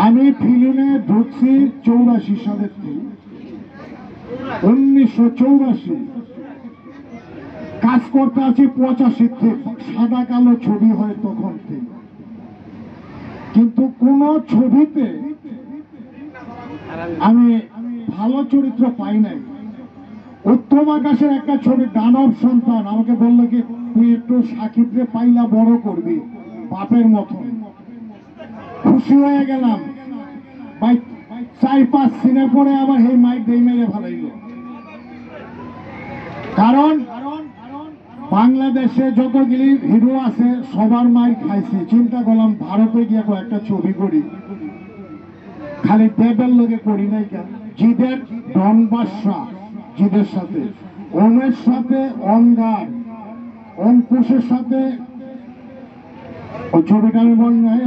আমি ফিল্মে ঢুকছি 84 সালের থেকে, 1984 কাজ করতে আছি 85 থেকে, সাদা কালো ছবি হয় তখন থেকে, কিন্তু কোন ছবিতে আমি ভালো চরিত্র পাই নাই। উত্তম আকাশের একটা ছবি দানব সন্তান, আমাকে বললো কি তুই একটু সাকিবকে পাইলা বড় করবি বাপের মতন। খুশি হয়ে গেলাম ভাই, 4-5 সিনের পরে আবার এই মাইক দিয়ে মেরে ফেলাইল। কারণ বাংলাদেশে যতগুলি হিরো আছে সবার মাইক খাইছি। চিন্তা করলাম ভারতে গিয়ে একটা ছবি করি, খালি দেবের লোকে করি নাই কেন। জিদের ডন বাদশা, জিদের সাথে ওমের সাথে অঙ্গার, অঙ্কুশের সাথে ওই ছবিটা আমি বল নাই